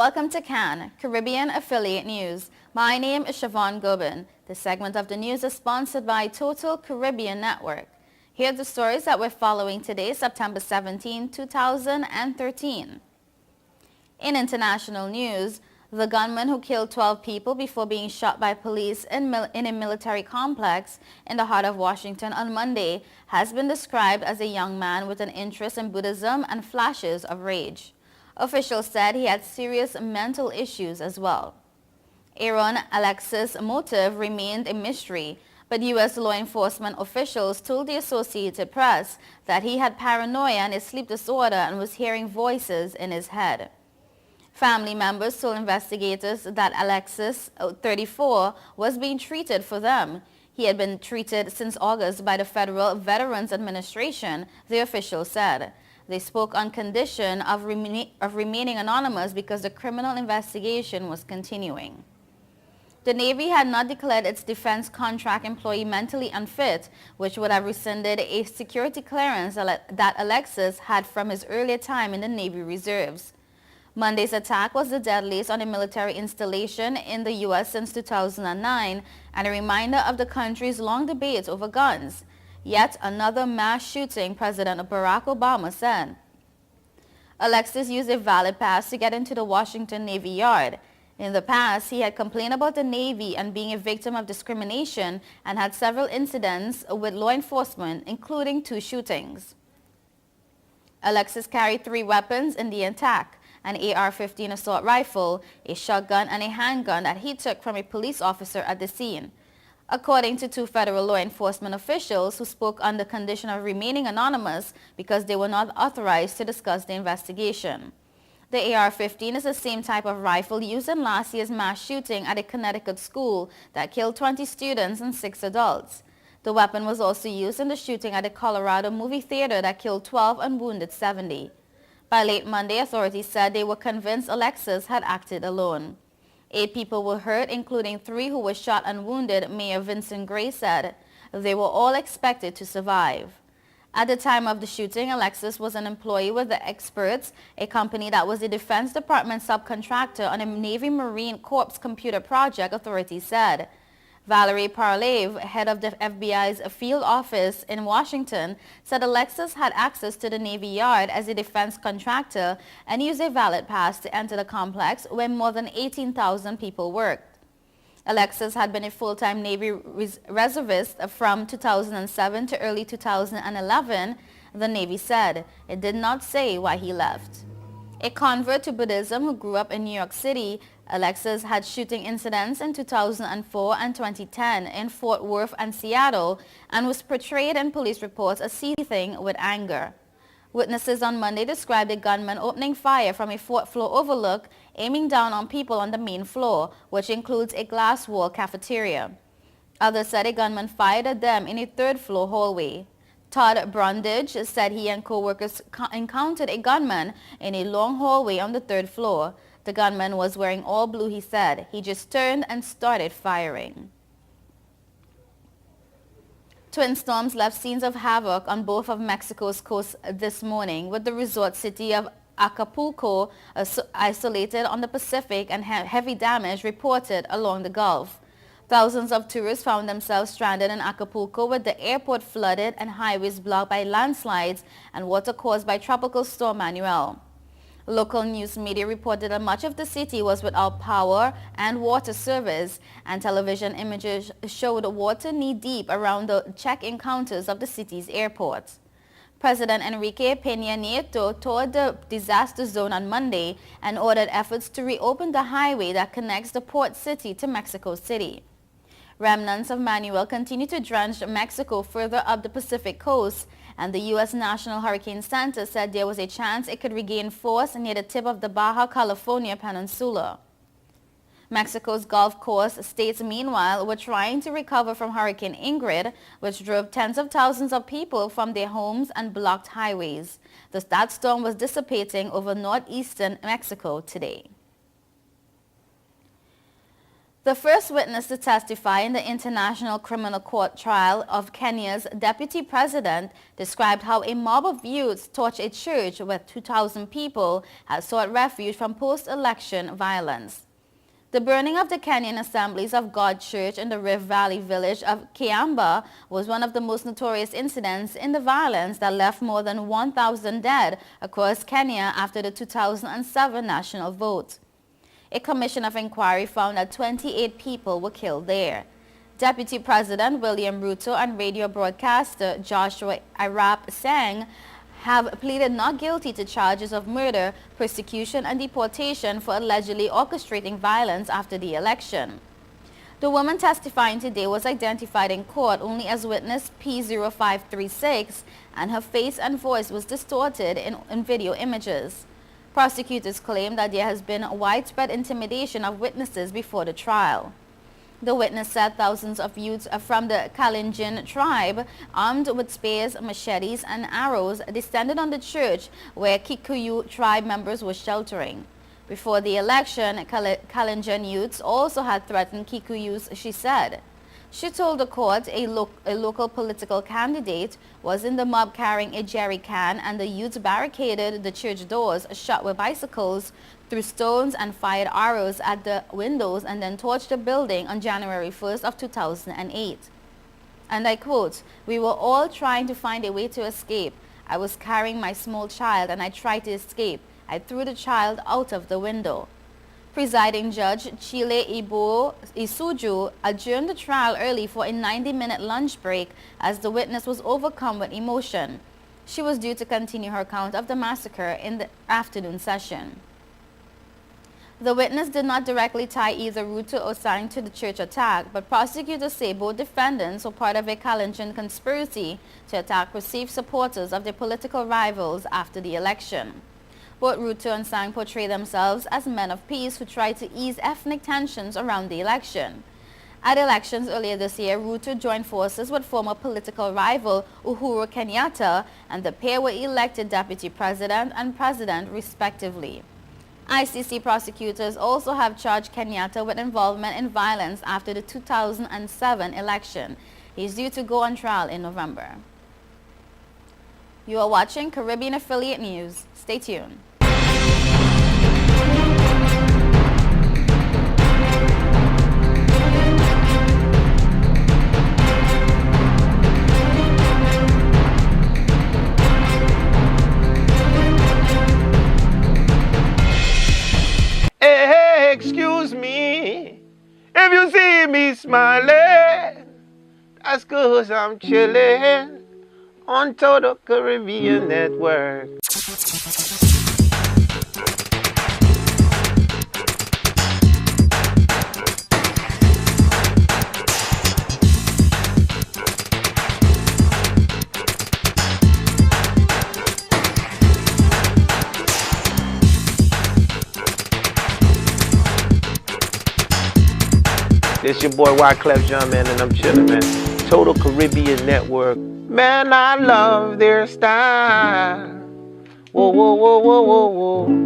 Welcome to CAN, Caribbean Affiliate News. My name is Siobhan Gobin. This segment of the news is sponsored by Total Caribbean Network. Here are the stories that we're following today, September 17, 2013. In international news, the gunman who killed 12 people before being shot by police in a military complex in the heart of Washington on Monday has been described as a young man with an interest in Buddhism and flashes of rage. Officials said he had serious mental issues as well. Aaron Alexis' motive remained a mystery, but U.S. law enforcement officials told the Associated Press that he had paranoia and a sleep disorder and was hearing voices in his head. Family members told investigators that Alexis, 34, was being treated for them. He had been treated since August by the Federal Veterans Administration, the officials said. They spoke on condition of remaining anonymous because the criminal investigation was continuing. The Navy had not declared its defense contract employee mentally unfit, which would have rescinded a security clearance that Alexis had from his earlier time in the Navy Reserves. Monday's attack was the deadliest on a military installation in the U.S. since 2009 and a reminder of the country's long debates over guns. Yet another mass shooting, President Barack Obama said. Alexis used a valid pass to get into the Washington Navy Yard. In the past, he had complained about the Navy and being a victim of discrimination and had several incidents with law enforcement, including 2 shootings. Alexis carried 3 weapons in the attack: an AR-15 assault rifle, a shotgun, and a handgun that he took from a police officer at the scene. According to 2 federal law enforcement officials who spoke on the condition of remaining anonymous because they were not authorized to discuss the investigation. The AR-15 is the same type of rifle used in last year's mass shooting at a Connecticut school that killed 20 students and 6 adults. The weapon was also used in the shooting at a Colorado movie theater that killed 12 and wounded 70. By late Monday, authorities said they were convinced Alexis had acted alone. 8 people were hurt, including 3 who were shot and wounded, Mayor Vincent Gray said. They were all expected to survive. At the time of the shooting, Alexis was an employee with the Experts, a company that was a Defense Department subcontractor on a Navy Marine Corps computer project, authorities said. Valerie Parlave, head of the FBI's field office in Washington, said Alexis had access to the Navy Yard as a defense contractor and used a valid pass to enter the complex where more than 18,000 people worked. Alexis had been a full-time Navy reservist from 2007 to early 2011, the Navy said. It did not say why he left. A convert to Buddhism who grew up in New York City, Alexis had shooting incidents in 2004 and 2010 in Fort Worth and Seattle and was portrayed in police reports as seething with anger. Witnesses on Monday described a gunman opening fire from a 4th floor overlook, aiming down on people on the main floor, which includes a glass wall cafeteria. Others said a gunman fired at them in a 3rd floor hallway. Todd Brundage said he and co-workers encountered a gunman in a long hallway on the 3rd floor. The gunman was wearing all blue, he said. He just turned and started firing. Twin storms left scenes of havoc on both of Mexico's coasts this morning, with the resort city of Acapulco isolated on the Pacific and heavy damage reported along the Gulf. Thousands of tourists found themselves stranded in Acapulco with the airport flooded and highways blocked by landslides and water caused by Tropical Storm Manuel. Local news media reported that much of the city was without power and water service, and television images showed water knee-deep around the check-in counters of the city's airports. President Enrique Peña Nieto toured the disaster zone on Monday and ordered efforts to reopen the highway that connects the port city to Mexico City. Remnants of Manuel continue to drench Mexico further up the Pacific coast, and the U.S. National Hurricane Center said there was a chance it could regain force near the tip of the Baja California Peninsula. Mexico's Gulf Coast states, meanwhile, were trying to recover from Hurricane Ingrid, which drove tens of thousands of people from their homes and blocked highways. That storm was dissipating over northeastern Mexico today. The first witness to testify in the International Criminal Court trial of Kenya's deputy president described how a mob of youths torched a church where 2,000 people had sought refuge from post-election violence. The burning of the Kenyan Assemblies of God Church in the Rift Valley village of Kiamba was one of the most notorious incidents in the violence that left more than 1,000 dead across Kenya after the 2007 national vote. A commission of inquiry found that 28 people were killed there. Deputy President William Ruto and radio broadcaster Joshua Arap Sang have pleaded not guilty to charges of murder, persecution and deportation for allegedly orchestrating violence after the election. The woman testifying today was identified in court only as witness P0536, and her face and voice was distorted in video images. Prosecutors claim that there has been widespread intimidation of witnesses before the trial. The witness said thousands of youths from the Kalenjin tribe, armed with spears, machetes, and arrows, descended on the church where Kikuyu tribe members were sheltering. Before the election, Kalenjin youths also had threatened Kikuyus, she said. She told the court a local political candidate was in the mob carrying a jerry can, and the youths barricaded the church doors, shot with bicycles, threw stones and fired arrows at the windows, and then torched the building on January 1st of 2008. And I quote, "We were all trying to find a way to escape. I was carrying my small child and I tried to escape. I threw the child out of the window." Presiding Judge Chile Ibo Isuju adjourned the trial early for a 90-minute lunch break as the witness was overcome with emotion. She was due to continue her account of the massacre in the afternoon session. The witness did not directly tie either Ruto or Sang to the church attack, but prosecutors say both defendants were part of a Kalenjin conspiracy to attack perceived supporters of their political rivals after the election. Both Ruto and Sang portray themselves as men of peace who try to ease ethnic tensions around the election. At elections earlier this year, Ruto joined forces with former political rival Uhuru Kenyatta, and the pair were elected deputy president and president respectively. ICC prosecutors also have charged Kenyatta with involvement in violence after the 2007 election. He is due to go on trial in November. You are watching Caribbean Affiliate News. Stay tuned. Hey, excuse me, if you see me smiling, that's 'cause I'm chilling on Total Caribbean Network. This your boy Wyclef Jean, man, and I'm chillin', man. Total Caribbean Network. Man, I love their style. Whoa, whoa, whoa, whoa, whoa, whoa.